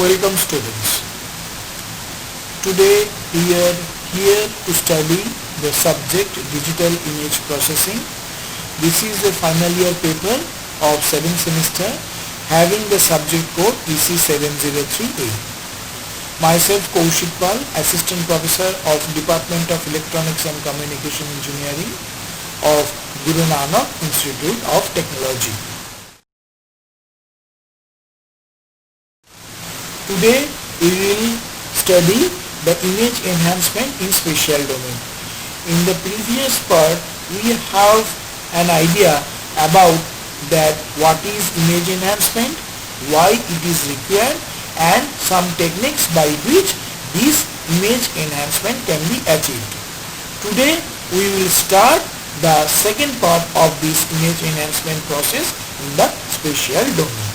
Welcome students. Today we are here to study the subject Digital Image Processing. This is a final year paper of 7th semester having the subject code EC703A. Myself Kaushik Pal, Assistant Professor of Department of Electronics and Communication Engineering of Guru Nanak Institute of Technology. Today we will study the image enhancement in spatial domain. In the previous part we have an idea about that what is image enhancement, why it is required, and some techniques by which this image enhancement can be achieved. Today we will start the second part of this image enhancement process in the spatial domain.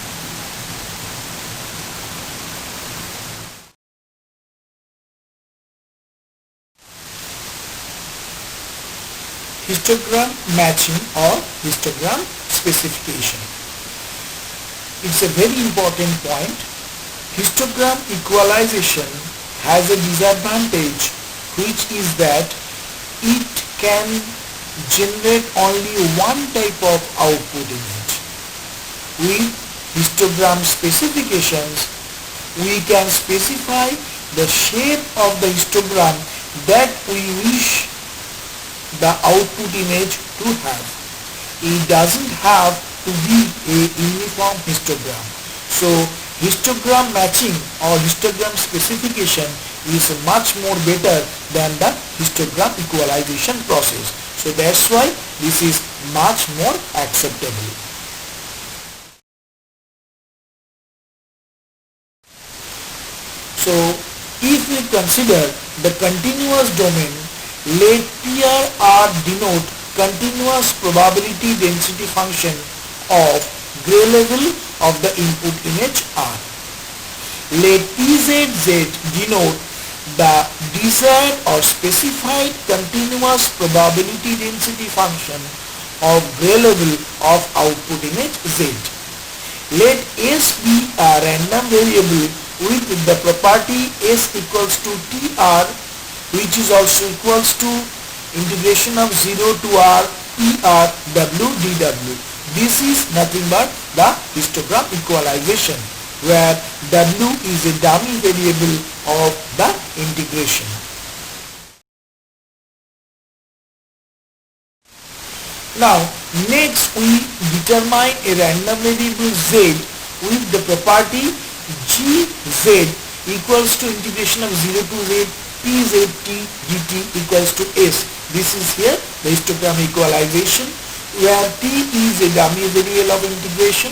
Histogram matching or histogram specification. It's a very important point. Histogram equalization has a disadvantage, which is that it can generate only one type of output image. With histogram specifications, we can specify the shape of the histogram that we wish the output image to have. It doesn't have to be a uniform histogram. So histogram matching or histogram specification is much more better than the histogram equalization process. So that's why this is much more acceptable. So if we consider the continuous domain, let PRR denote continuous probability density function of gray level of the input image R. Let PZZ denote the desired or specified continuous probability density function of gray level of output image Z. Let S be a random variable with the property S equals to TR, which is also equals to integration of 0 to R PR W dW. This is nothing but the histogram equalization, where W is a dummy variable of the integration. Now next we determine a random variable Z with the property GZ equals to integration of 0 to Z PZT dt equals to S. This is here the histogram equalization, where T is a dummy variable of integration,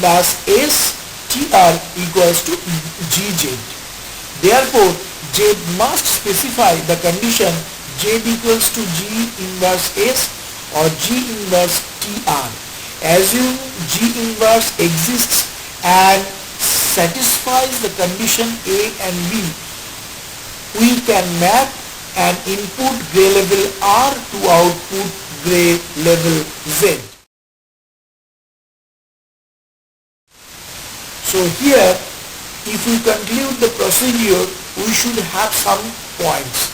thus S TR equals to GZ. Therefore Z must specify the condition Z equals to G inverse S or G inverse TR. Assume G inverse exists and satisfies the condition A and B. We can map an input gray level R to output gray level Z. So here, if we conclude the procedure, we should have some points.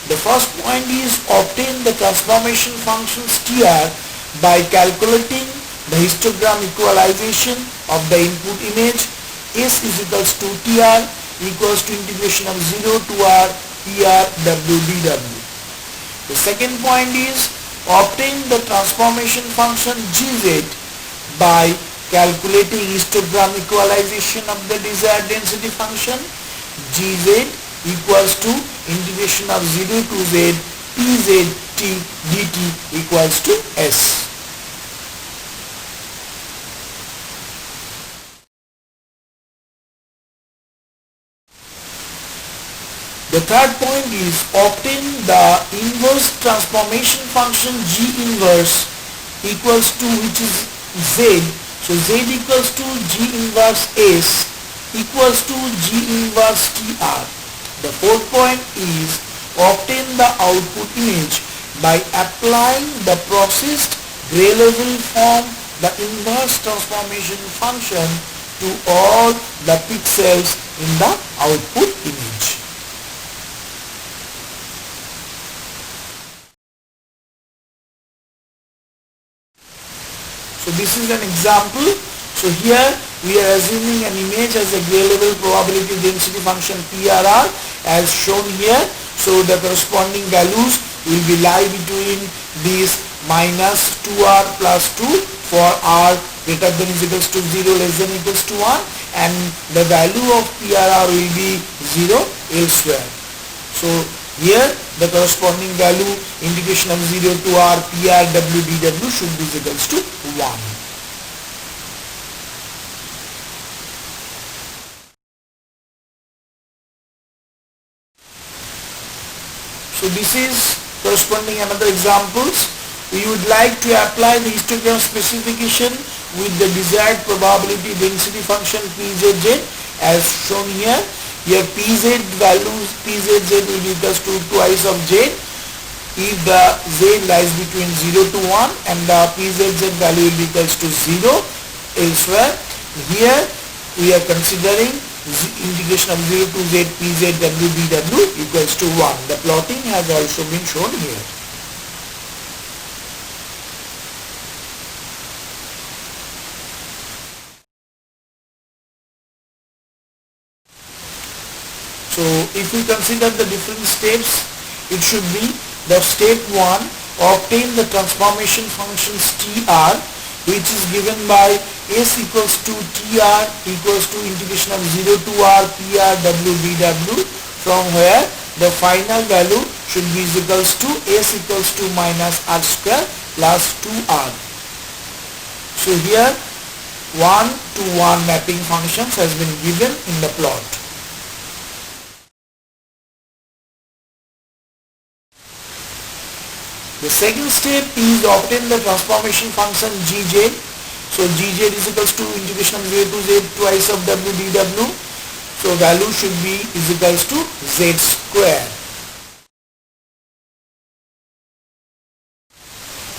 The first point is obtain the transformation functions TR by calculating the histogram equalization of the input image. S is equals to TR equals to integration of 0 to R PR W dW. The second point is obtain the transformation function GZ by calculating histogram equalization of the desired density function. GZ equals to integration of 0 to Z PZT dt equals to S. The third point is obtain the inverse transformation function G inverse equals to, which is Z. So Z equals to G inverse S equals to G inverse TR. The fourth point is obtain the output image by applying the processed gray level form the inverse transformation function to all the pixels in the output image. So this is an example. So here we are assuming an image as a gray level probability density function PRR as shown here. So the corresponding values will be lie between these minus 2R plus 2 for R greater than is equals to 0 less than equals to 1, and the value of PRR will be 0 elsewhere. So here the corresponding value integration of 0 to R PR W dW should be equals to 1. So this is corresponding another examples. We would like to apply the histogram specification with the desired probability density function PZZ as shown here. Here PZ values PZZ will be equals to twice of Z if the Z lies between 0 to 1, and the PZZ value will be equals to 0 elsewhere. Here we are considering integration of 0 to Z PZ W dW equals to 1. The plotting has also been shown here. So if we consider the different steps, it should be the step 1, obtain the transformation functions TR, which is given by S equals to TR equals to integration of 0 to R PR W dW, from where the final value should be equals to S equals to minus R square plus 2R. So here 1 to 1 mapping functions has been given in the plot. The second step is obtain the transformation function Gz. So Gz is equals to integration of 0 to Z twice of W dW. So value should be is equals to Z square.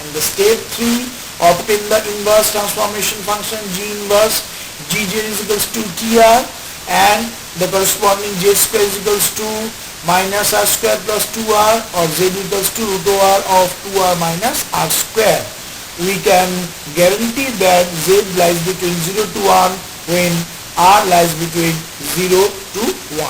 And the step 3, obtain the inverse transformation function G inverse. Gz is equals to TR, and the corresponding Z square is equals to minus R square plus 2R, or Z equals to root over of 2R minus R square. We can guarantee that Z lies between 0 to 1 when R lies between 0 to 1.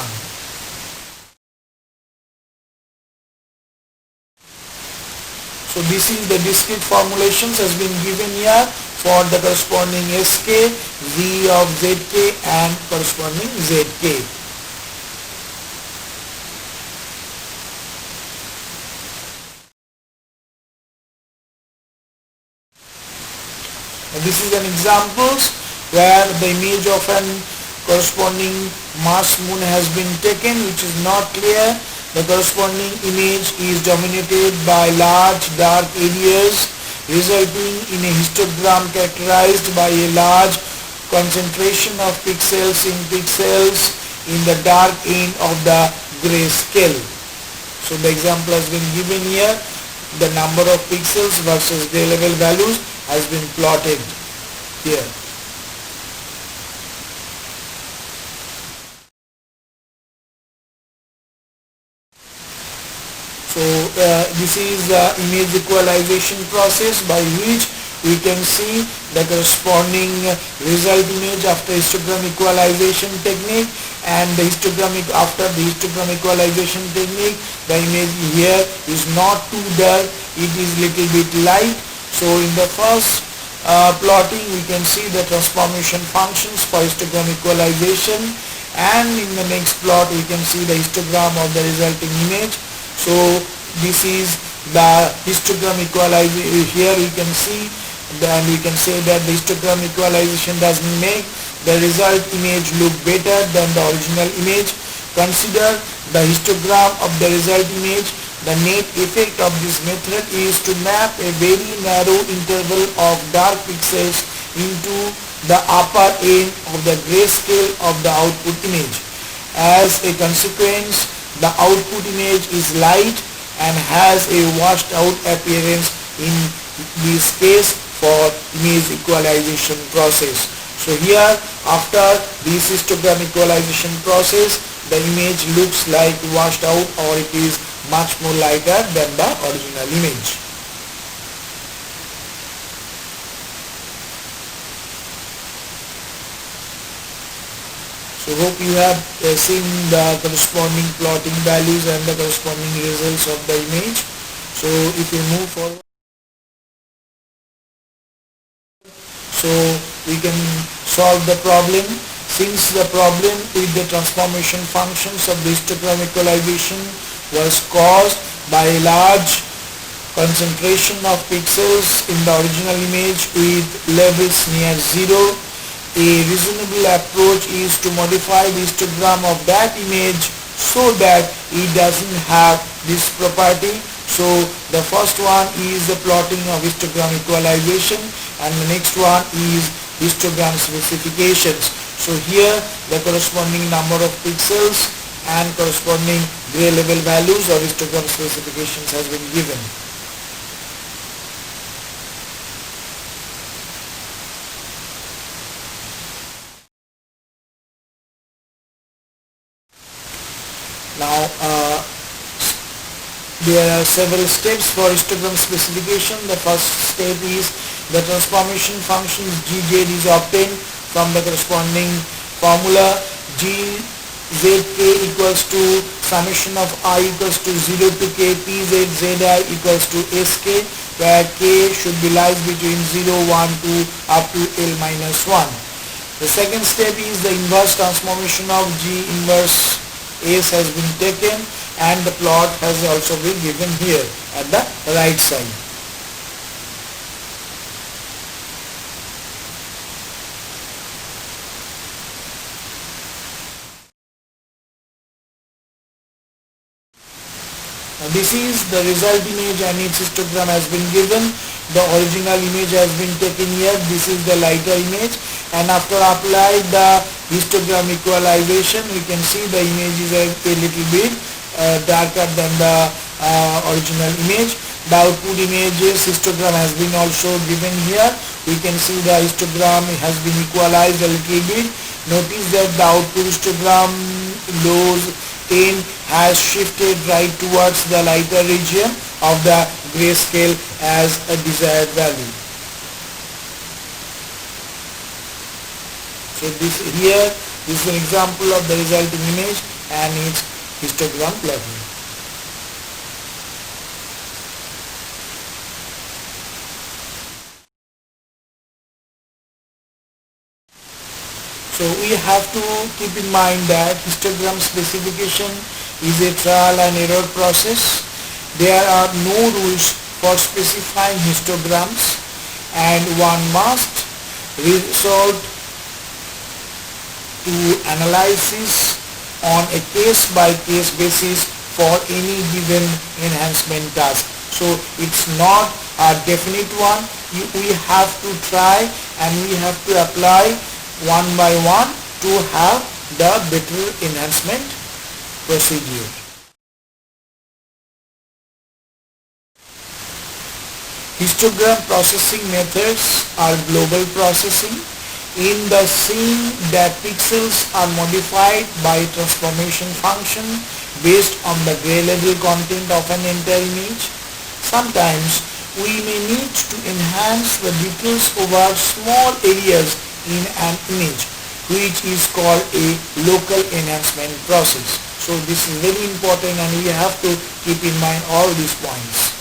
So this is the discrete formulations has been given here for the corresponding Sk, V of Zk and corresponding Zk. This is an examples where the image of an corresponding Mars moon has been taken, which is not clear. The corresponding image is dominated by large dark areas, resulting in a histogram characterized by a large concentration of pixels in the dark end of the grayscale. So the example has been given here. The number of pixels versus gray level values has been plotted here. So this is the image equalization process by which we can see the corresponding result image after histogram equalization technique, and the after the histogram equalization technique, the image here is not too dark, it is little bit light. So in the first plotting we can see the transformation functions for histogram equalization, and in the next plot we can see the histogram of the resulting image. So this is the histogram equalization. Here we can see, then we can say that the histogram equalization doesn't make the result image look better than the original image. Consider the histogram of the result image. The net effect of this method is to map a very narrow interval of dark pixels into the upper end of the grayscale of the output image. As a consequence, the output image is light and has a washed out appearance in this case for image equalization process. So here After this histogram equalization process, the image looks like washed out, or it is much more lighter than the original image. So hope you have seen the corresponding plotting values and the corresponding results of the image. So if you move forward, so we can solve the problem. Since the problem with the transformation functions of the histogram equalization was caused by a large concentration of pixels in the original image with levels near zero, a reasonable approach is to modify the histogram of that image so that it doesn't have this property. So the first one is the plotting of histogram equalization, and the next one is histogram specifications. So here the corresponding number of pixels and corresponding gray level values or histogram specifications has been given. Now there are several steps for histogram specification. The first step is the transformation function gz is obtained from the corresponding formula. Gzk equals to summation of I equals to 0 to k pz zi equals to sk, where k should be lies between 0, 1, 2 up to l minus 1. The second step is the inverse transformation of G inverse S has been taken, and the plot has also been given here at the right side. Now this is the result image and its histogram has been given. The original image has been taken here. This is the lighter image, and after applying the histogram equalization, we can see the image is a little bit darker than the original image. The output image's histogram has been also given here. We can see the histogram has been equalized a little bit. Notice that the output histogram lows 10 has shifted right towards the lighter region of the grayscale as a desired value. So this is an example of the resulting image and its histogram plotting. So we have to keep in mind that histogram specification is a trial and error process. There are no rules for specifying histograms, and one must resort to analysis on a case-by-case basis for any given enhancement task. So it's not a definite one. We have to try and we have to apply one by one to have the better enhancement procedure. Histogram processing methods are global processing. In the scene, that pixels are modified by transformation function based on the gray level content of an entire image. Sometimes we may need to enhance the details over small areas in an image, which is called a local enhancement process. So this is very important, and we have to keep in mind all these points.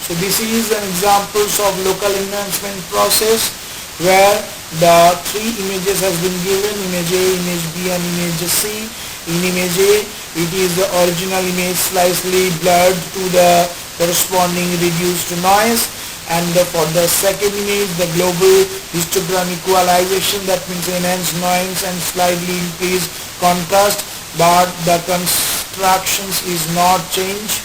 So this is an examples of local enhancement process where the three images has been given: image A, image B and image C. In image A, it is the original image slightly blurred to the corresponding reduced noise, and for the second image, the global histogram equalization, that means enhanced noise and slightly increased contrast, but the constructions is not changed.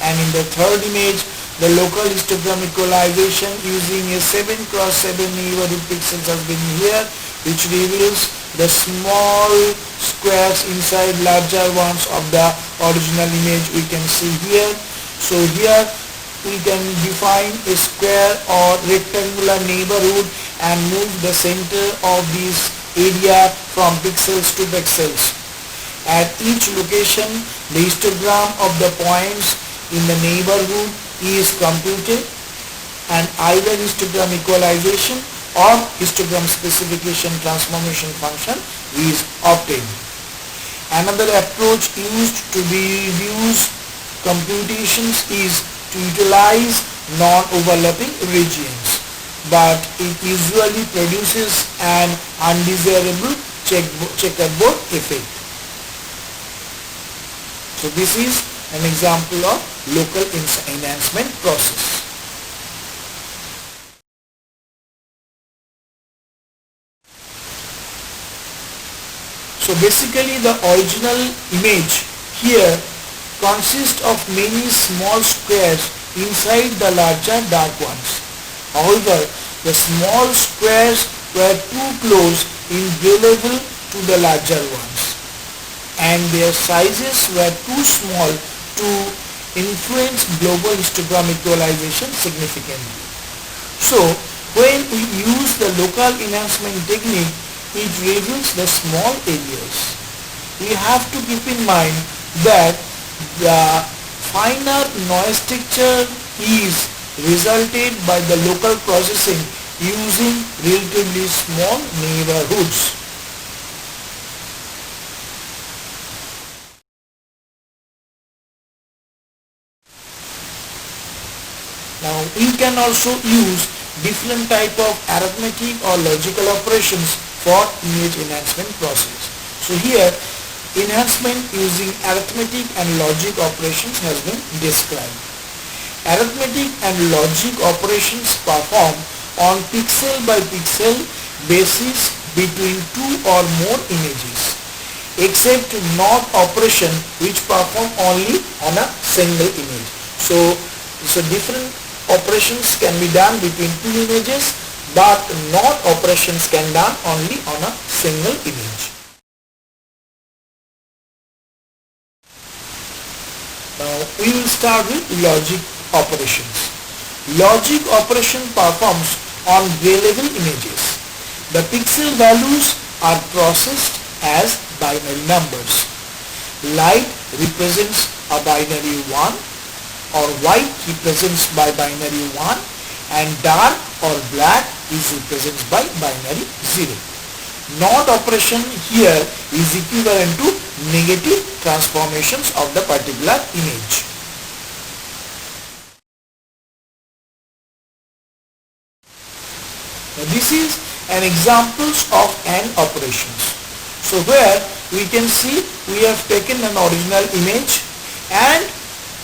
And in the third image, the local histogram equalization using a 7x7 neighborhood pixels has been here, which reveals the small squares inside larger ones of the original image we can see here. So here we can define a square or rectangular neighborhood and move the center of this area from pixels to pixels. At each location, the histogram of the points in the neighborhood is computed and either histogram equalization or histogram specification transformation function is obtained. Another approach used to reduce computations is to utilize non-overlapping regions, but it usually produces an undesirable checkerboard effect. So this is an example of local enhancement process. So basically the original image here consists of many small squares inside the larger dark ones. However, the small squares were too close in gray level to the larger ones, and their sizes were too small to influence global histogram equalization significantly. So when we use the local enhancement technique, it reveals the small areas. We have to keep in mind that the finer noise texture is resulted by the local processing using relatively small neighborhoods. Now we can also use different type of arithmetic or logical operations for image enhancement process. So here enhancement using arithmetic and logic operations has been described. Arithmetic and logic operations perform on pixel by pixel basis between two or more images, except NOT operation which perform only on a single image. So different operations can be done between two images, but NOT operations can be done only on a single image. Now we will start with logic operations. Logic operation performs on gray level images. The pixel values are processed as binary numbers. Light represents a binary 1, or white represents by binary 1, and dark or black is represented by binary 0. NOT operation here is equivalent to negative transformations of the particular image. Now this is an examples of AND operations. So where we can see we have taken an original image and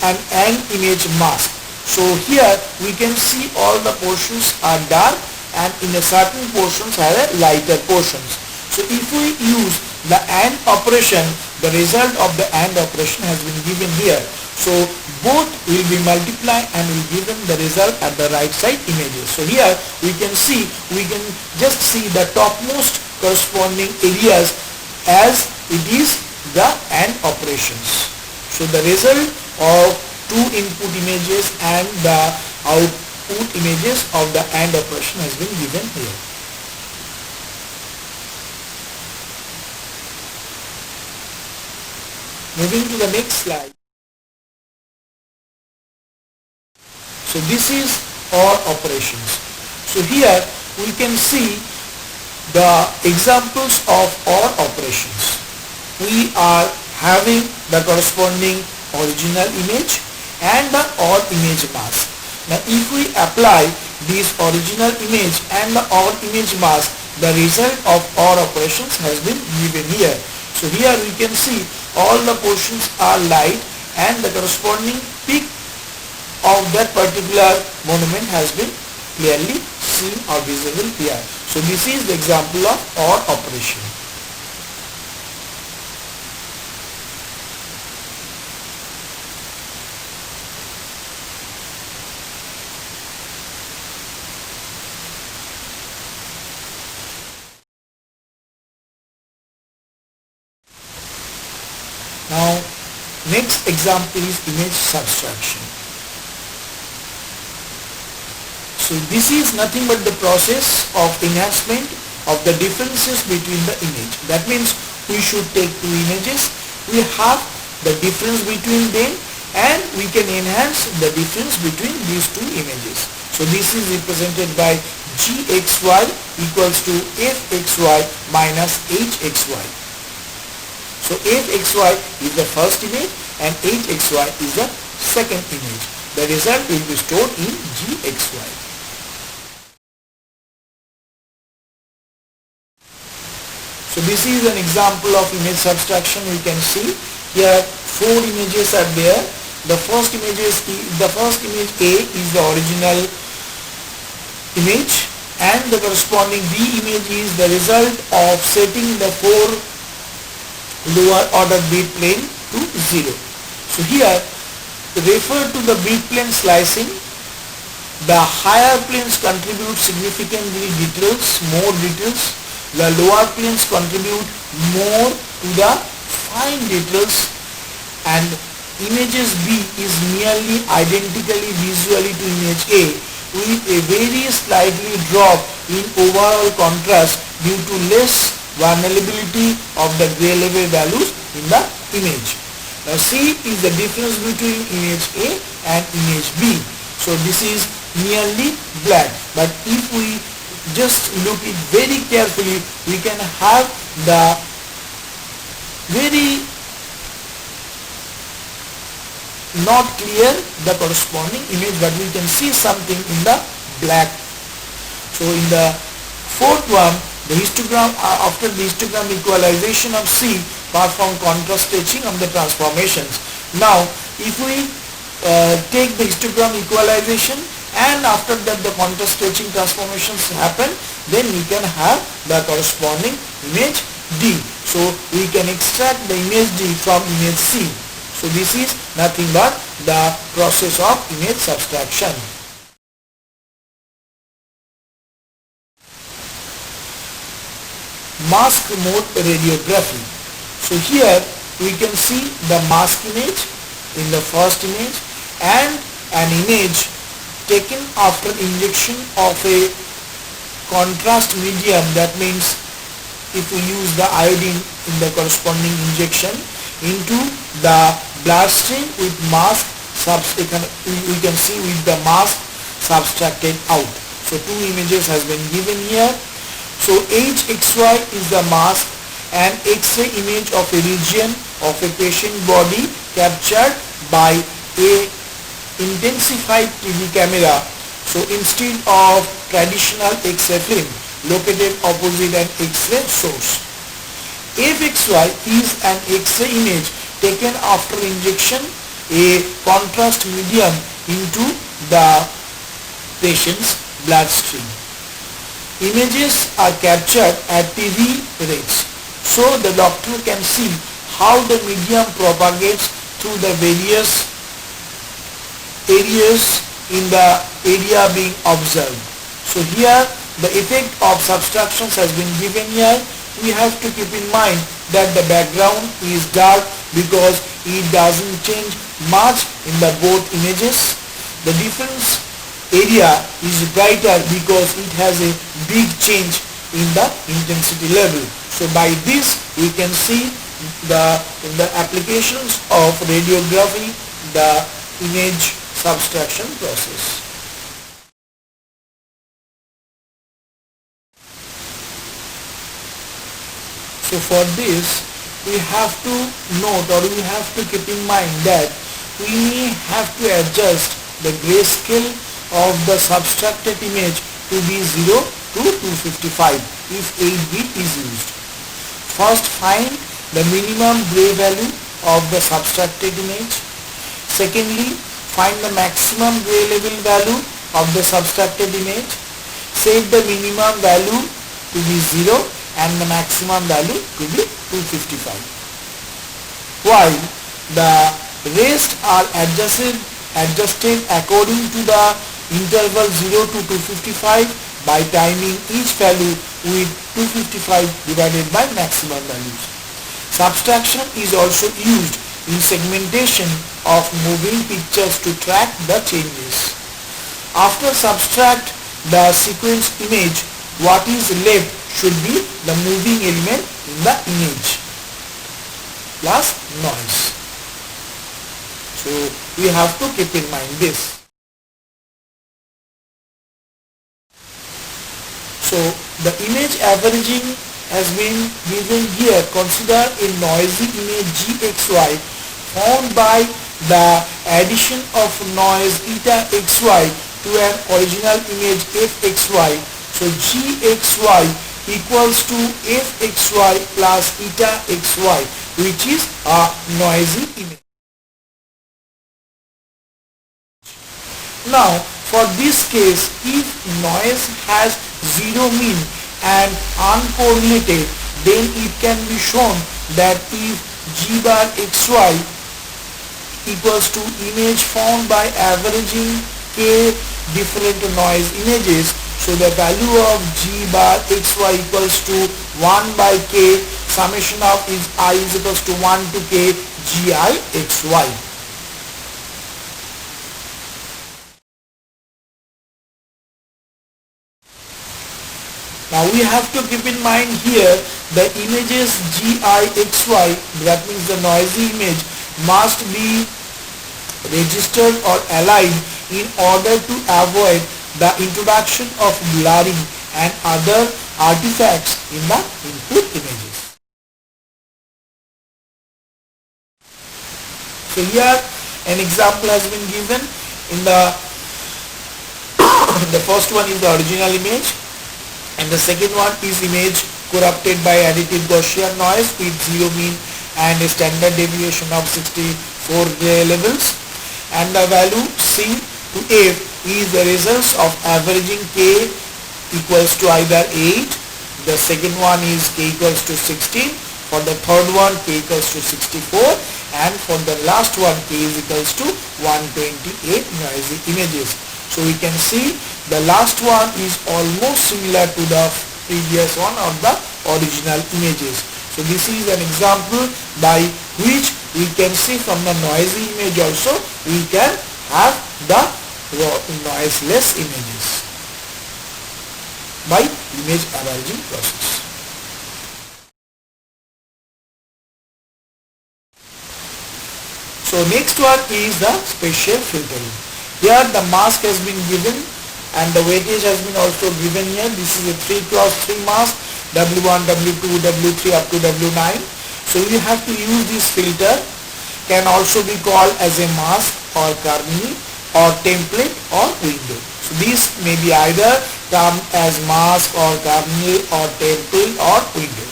an AND image mask. So here we can see all the portions are dark and in a certain portions have a lighter portions. So if we use the AND operation, the result of the AND operation has been given here. So both will be multiplied and will give them the result at the right side images. So here we can just see the topmost corresponding areas as it is the AND operations. So the result of two input images and the output images of the AND operation has been given here. Moving to the next slide. So this is OR operations. So here we can see the examples of OR operations. We are having the corresponding original image and the OR image mask. Now if we apply this original image and the OR image mask, the result of OR operations has been given here. So here we can see all the portions are light and the corresponding peak of that particular monument has been clearly seen or visible here. So this is the example of OR operation. next example is image subtraction. So this is nothing but the process of enhancement of the differences between the image. That means we should take two images, we have the difference between them, and we can enhance the difference between these two images. So this is represented by gxy equals to fxy minus hxy. So fxy is the first image and hxy is the second image. The result will be stored in gxy. So this is an example of image subtraction. We can see here four images are there. The first image A is the original image, and the corresponding B image is the result of setting the four lower order bit plane to 0. So here refer to the bit plane slicing. The higher planes contribute significantly more details. The lower planes contribute more to the fine details, and images B is nearly identically visually to image A with a very slightly drop in overall contrast due to less vulnerability of the gray level values in the image. Now C is the difference between image A and image B. So this is nearly black, but if we just look it very carefully, we can have the very not clear the corresponding image, but we can see something in the black. So in the fourth one, the histogram, after the histogram equalization of C, perform contrast stitching of the transformations. Now if we take the histogram equalization and after that the contrast stitching transformations happen, then we can have the corresponding image D. So we can extract the image D from image C. So this is nothing but the process of image subtraction. Mask mode radiography. So here we can see the mask image in the first image and an image taken after injection of a contrast medium. That means if we use the iodine in the corresponding injection into the bloodstream with mask, we can see with the mask subtracted out. So two images has been given here. So HXY is the mask and X-ray image of a region of a patient body captured by a intensified TV camera. So instead of traditional X-ray film located opposite an X-ray source. FXY is an X-ray image taken after injection a contrast medium into the patient's bloodstream. Images are captured at TV rates, so the doctor can see how the medium propagates through the various areas in the area being observed. So here the effect of subtractions has been given here. We have to keep in mind that the background is dark because it doesn't change much in the both images. The difference area is brighter because it has a big change in the intensity level. So by this we can see in the applications of radiography the image subtraction process. So for this we have to note, or we have to keep in mind that we have to adjust the grayscale of the subtracted image to be 0 to 255 if 8 bit is used. First find the minimum gray value of the subtracted image. Secondly, find the maximum gray level value of the subtracted image. Set the minimum value to be 0 and the maximum value to be 255. While the rest are adjusted according to the interval 0 to 255 by timing each value with 255 divided by maximum values. Subtraction is also used in segmentation of moving pictures to track the changes. After subtract the sequence image, what is left should be the moving element in the image plus noise. So we have to keep in mind this. So the image averaging has been given here. Consider a noisy image GXY formed by the addition of noise eta XY to an original image FXY. So GXY equals to FXY plus eta XY, which is a noisy image. Now for this case, if noise has zero mean and uncorrelated, then it can be shown that if G bar XY equals to image formed by averaging k different noise images, so the value of G bar XY equals to 1 by k summation of is I is equals to 1 to k Gi XY. Now we have to keep in mind here the images GIXY, that means the noisy image, must be registered or aligned in order to avoid the introduction of blurring and other artifacts in the input images. So here an example has been given. In the first one is the original image, and the second one is image corrupted by additive Gaussian noise with zero mean and a standard deviation of 64 levels, and the value C to F is the results of averaging k equals to either 8, the second one is k equals to 16, for the third one k equals to 64, and for the last one k is equals to 128 noisy images. So we can see the last one is almost similar to the previous one or the original images. So this is an example by which we can see from the noisy image also we can have the noiseless images by image averaging process. So next one is the spatial filtering. Here the mask has been given and the weightage has been also given here. This is a 3x3 mask, W1, W2, W3 up to W9. So you have to use this filter, can also be called as a mask or kernel or template or window. So this may be either come as mask or kernel or template or window.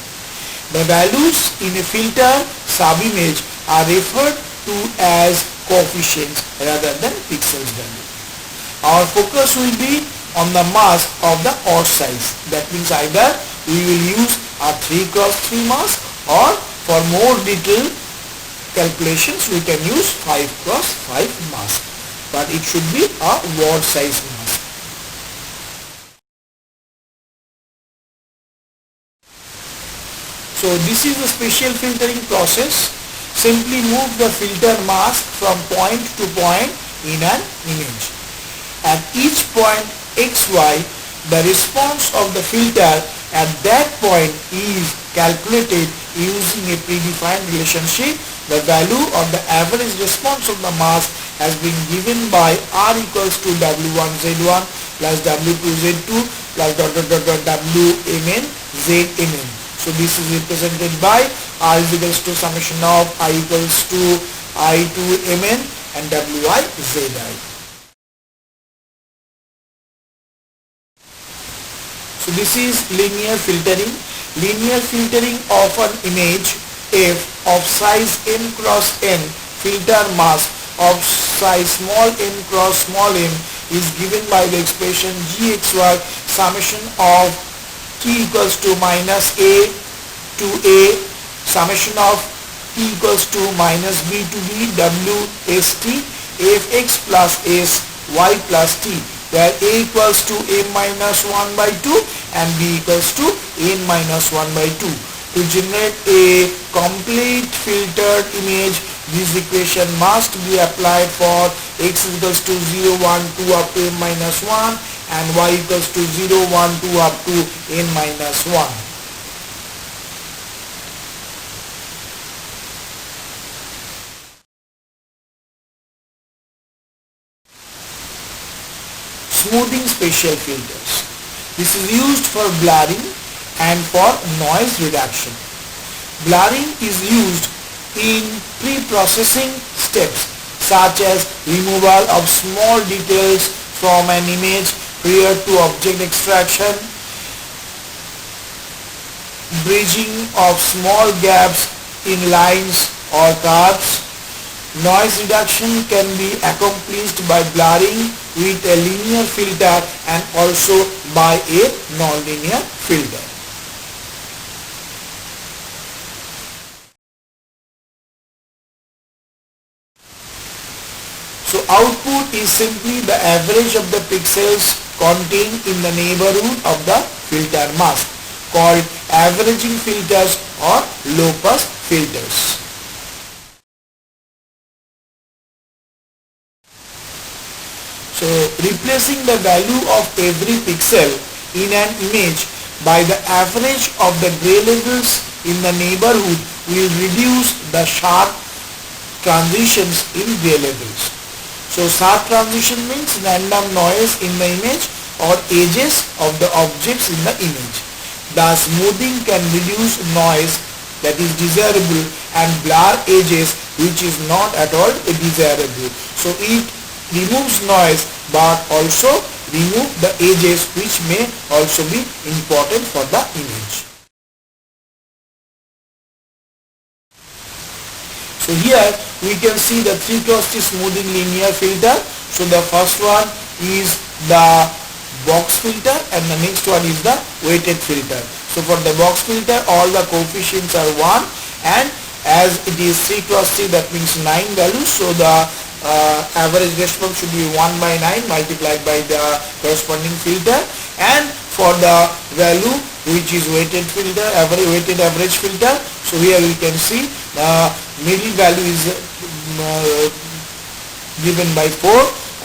The values in a filter sub-image are referred to as coefficients rather than pixels value. Our focus will be on the mask of the odd size. That means either we will use a 3x3 mask, or for more detailed calculations we can use 5x5 mask, but it should be a word size mask. So this is the spatial filtering process. Simply move the filter mask from point to point in an image. At each point XY, the response of the filter at that point is calculated using a predefined relationship. The value of the average response of the mask has been given by R equals to W1Z1 plus W2Z2 plus Wmn Zmn. So this is represented by R is equals to summation of I equals to I2Mn and Wi Zi. So this is linear filtering. Linear filtering of an image F of size m cross n, filter mask of size small m cross small m, is given by the expression Gxy summation of t equals to minus a to a, summation of t equals to minus b to b, w st, fx plus s, y plus t, where a equals to m minus 1 by 2 and b equals to n minus 1 by 2. To generate a complete filtered image, This equation must be applied for x equals to 0, 1, 2 up to n minus 1 and y equals to 0, 1, 2 up to n minus 1. Smoothing spatial filters. This is used for blurring and for noise reduction. Blurring is used in pre-processing steps such as removal of small details from an image prior to object extraction, bridging of small gaps in lines or curves. Noise reduction can be accomplished by blurring with a linear filter and also by a nonlinear filter. So output is simply the average of the pixels contained in the neighborhood of the filter mask, called averaging filters or low-pass filters. So replacing the value of every pixel in an image by the average of the gray levels in the neighborhood will reduce the sharp transitions in gray levels. So sharp transition means random noise in the image or edges of the objects in the image. The smoothing can reduce noise that is desirable and blur edges which is not at all desirable. So it removes noise but also remove the edges which may also be important for the image. So here we can see the 3x3 smoothing linear filter. So the first one is the box filter and the next one is the weighted filter. So for the box filter all the coefficients are 1 and as it is 3x3 that means 9 values, so the average response should be 1 by 9 multiplied by the corresponding filter, and for the value which is weighted filter, weighted average filter, so here we can see the middle value is given by 4,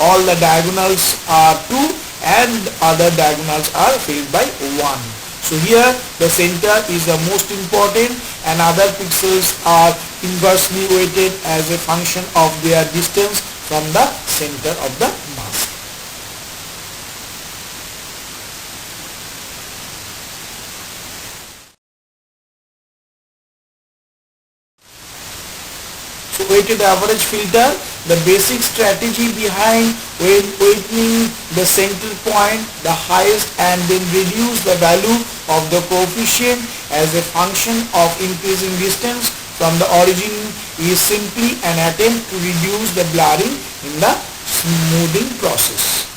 all the diagonals are 2 and other diagonals are filled by 1. So here the center is the most important and other pixels are inversely weighted as a function of their distance from the center of the mask. So weighted average filter, the basic strategy behind weighting the center point the highest and then reduce the value of the coefficient as a function of increasing distance from the origin is simply an attempt to reduce the blurring in the smoothing process.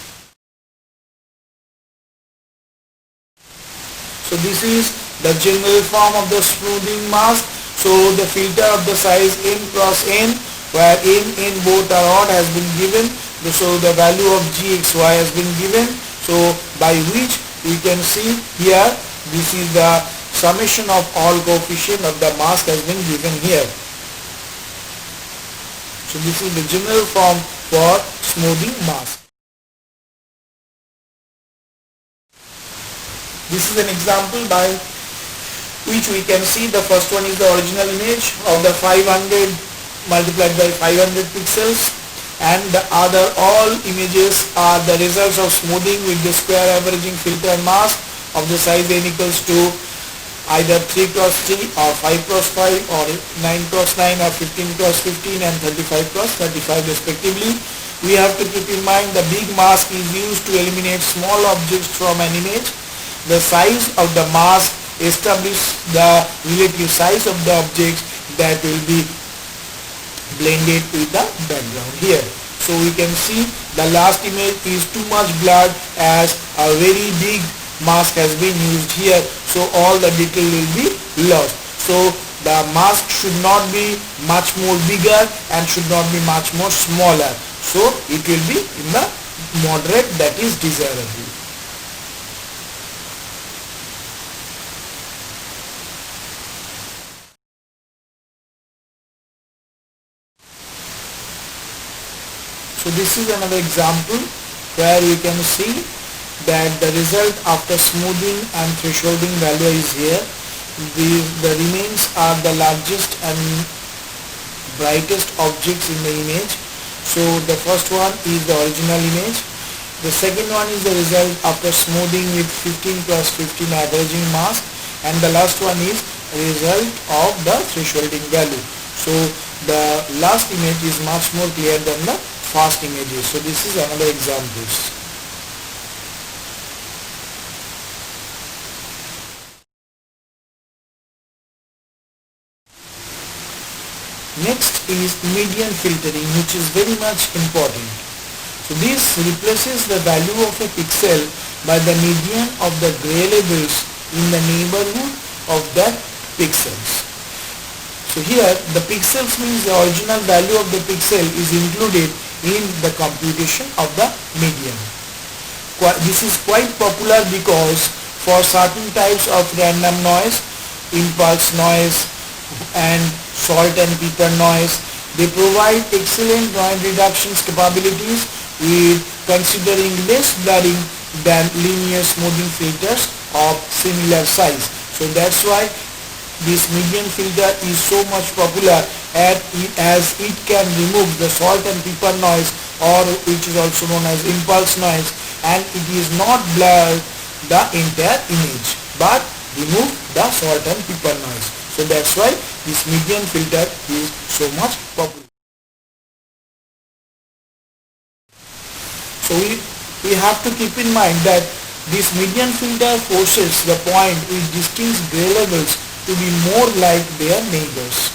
So this is the general form of the smoothing mask. So the filter of the size m cross n, where m in both are odd has been given. So the value of gxy has been given. So by which we can see here this is the summation of all coefficient of the mask has been given here. So this is the general form for smoothing mask. This is an example by which we can see the first one is the original image of the 500 multiplied by 500 pixels, and the other all images are the results of smoothing with the square averaging filter mask of the size n equals to either 3x3 or 5x5 or 9x9 or 15x15 and 35x35 respectively. We have to keep in mind the big mask is used to eliminate small objects from an image. The size of the mask establishes the relative size of the objects that will be blended with the background here. So we can see the last image is too much blurred as a very big mask has been used here, so all the detail will be lost. So the mask should not be much more bigger and should not be much more smaller, so it will be in the moderate that is desirable. So this is another example where we can see that the result after smoothing and thresholding value is here. The remains are the largest and brightest objects in the image. So the first one is the original image. The second one is the result after smoothing with 15 cross 15 averaging mask, and the last one is result of the thresholding value. So the last image is much more clear than the first images. So this is another examples. Next is median filtering, which is very much important. So this replaces the value of a pixel by the median of the gray labels in the neighborhood of that pixels. So here the pixels means the original value of the pixel is included in the computation of the median. This is quite popular because for certain types of random noise, impulse noise and salt and pepper noise, they provide excellent noise reduction capabilities with considering less blurring than linear smoothing filters of similar size. So that's why this median filter is so much popular as it can remove the salt and pepper noise, or which is also known as impulse noise, and it is not blur the entire image but remove the salt and pepper noise. So that's why this median filter is so much popular. So we have to keep in mind that this median filter forces the point with distinct gray levels to be more like their neighbors.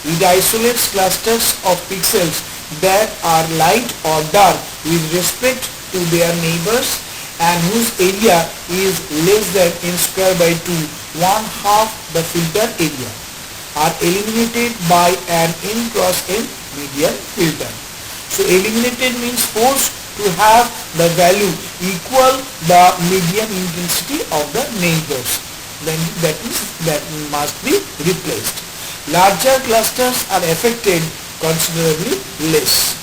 It isolates clusters of pixels that are light or dark with respect to their neighbors and whose area is less than n square by 2, one half the filter area, are eliminated by an n cross n median filter. So eliminated means forced to have the value equal the median intensity of the neighbors. Then that must be replaced. Larger clusters are affected considerably less.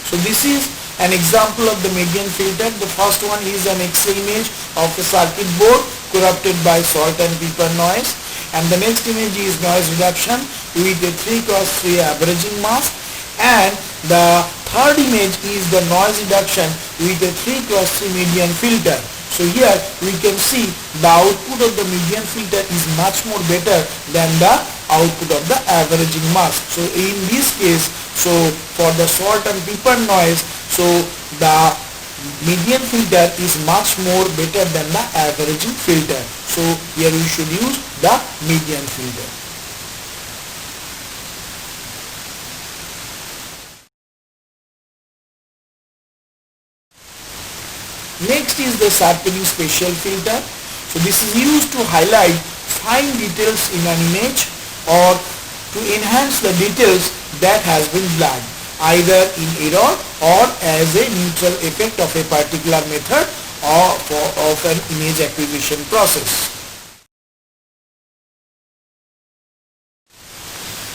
So this is an example of the median filter. The first one is an X-ray image of a circuit board corrupted by salt and pepper noise, and the next image is noise reduction with a 3x3 averaging mask, and the third image is the noise reduction with a 3x3 median filter. So here we can see the output of the median filter is much more better than the output of the averaging mask. So in this case, so for the salt and pepper noise, so the median filter is much more better than the averaging filter. So here we should use the median filter. Next is the sharpening special filter. So this is used to highlight fine details in an image or to enhance the details that has been blurred, either in error or as a neutral effect of a particular method or of an image acquisition process.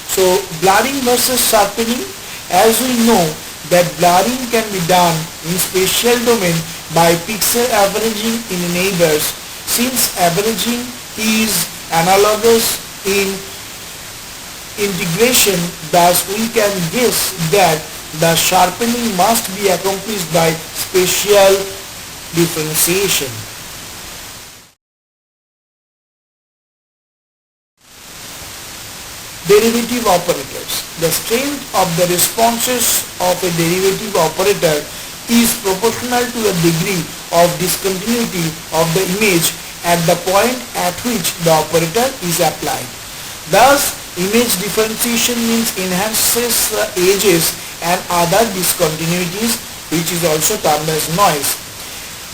So blurring versus sharpening, as we know that blurring can be done in spatial domain by pixel averaging in neighbors. Since averaging is analogous in integration, thus we can guess that the sharpening must be accomplished by spatial differentiation. Derivative operators. The strength of the responses of a derivative operator is proportional to the degree of discontinuity of the image at the point at which the operator is applied. Thus, image differentiation means enhances the edges and other discontinuities, which is also termed as noise.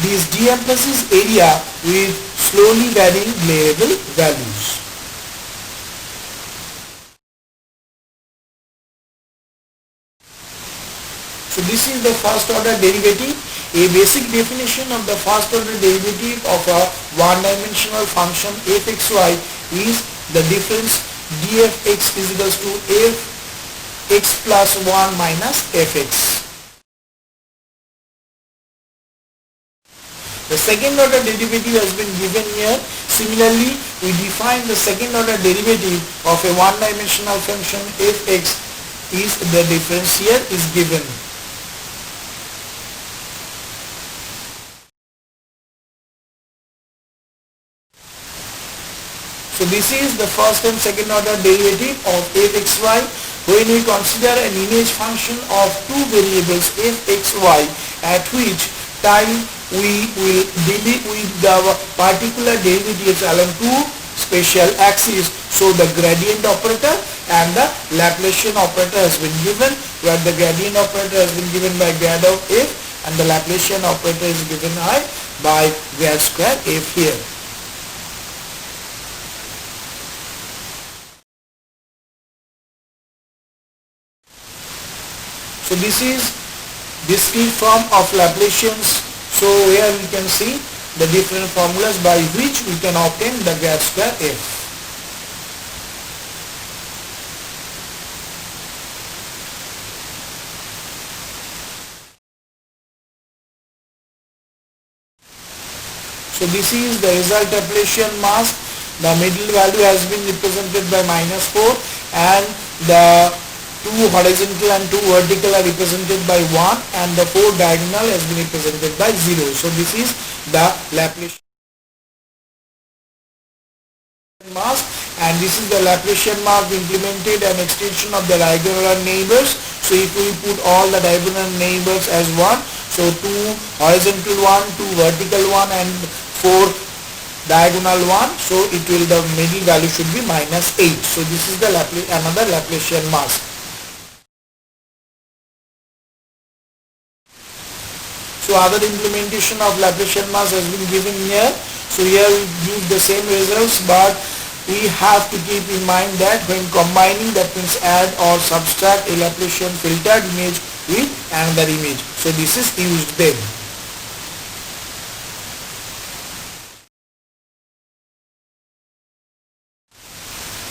This de-emphasizes area with slowly varying label values. So this is the first order derivative. A basic definition of the first order derivative of a one-dimensional function fxy is the difference dfx is equals to fx plus 1 minus fx. The second order derivative has been given here. Similarly, we define the second order derivative of a one-dimensional function fx is the difference here is given. So this is the first and second order derivative of fxy when we consider an image function of two variables fxy at which time we will deal with the particular derivatives along two spatial axes. So the gradient operator and the Laplacian operator has been given, where the gradient operator has been given by grad of f and the Laplacian operator is given by grad square f here. So this is discrete form of Laplacians. So here we can see the different formulas by which we can obtain the grad square f. So this is the result Laplacian mask. The middle value has been represented by -4 and the two horizontal and two vertical are represented by 1 and the 4 diagonal has been represented by 0. So this is the Laplacian mask, and this is the Laplacian mask implemented an extension of the diagonal neighbors. So if we put all the diagonal neighbors as 1, so 2 horizontal 1, 2 vertical 1 and 4 diagonal 1, so it will, the middle value should be -8. So this is the another Laplacian mask. So other implementation of Laplacian mask has been given here. So here we give the same results, but we have to keep in mind that when combining, that means add or subtract a Laplacian filtered image with another image. So this is used then.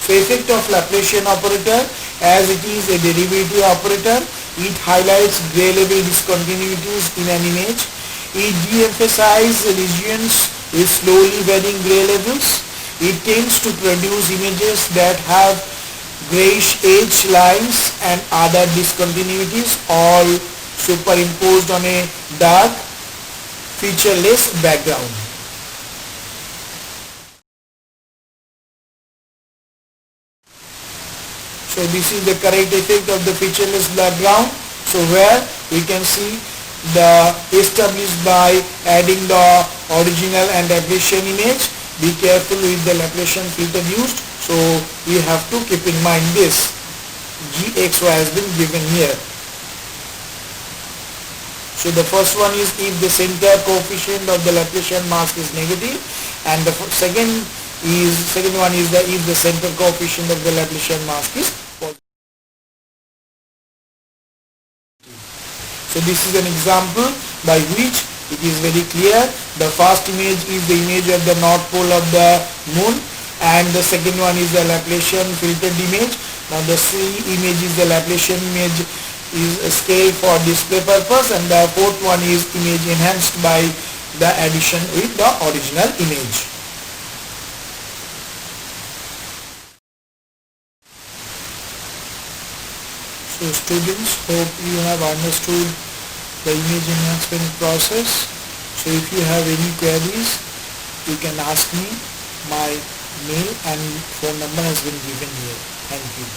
So effect of Laplacian operator, as it is a derivative operator, it highlights gray level discontinuities in an image. It de-emphasizes regions with slowly varying gray levels. It tends to produce images that have grayish edge lines and other discontinuities all superimposed on a dark featureless background. So this is the correct effect of the featureless background. So where we can see the established by adding the original and Laplacian image. Be careful with the Laplacian filter used. So we have to keep in mind this. Gxy has been given here. So the first one is if the center coefficient of the Laplacian mask is negative, and the second one is the if the center coefficient of the Laplacian mask is positive. So this is an example by which it is very clear. The first image is the image of the north pole of the moon, and the second one is the Laplacian filtered image. Now the C image is the Laplacian image is scaled for display purpose, and the fourth one is image enhanced by the addition with the original image. So students, hope you have understood the image enhancement process. So if you have any queries, you can ask me. My mail and phone number has been given here. Thank you.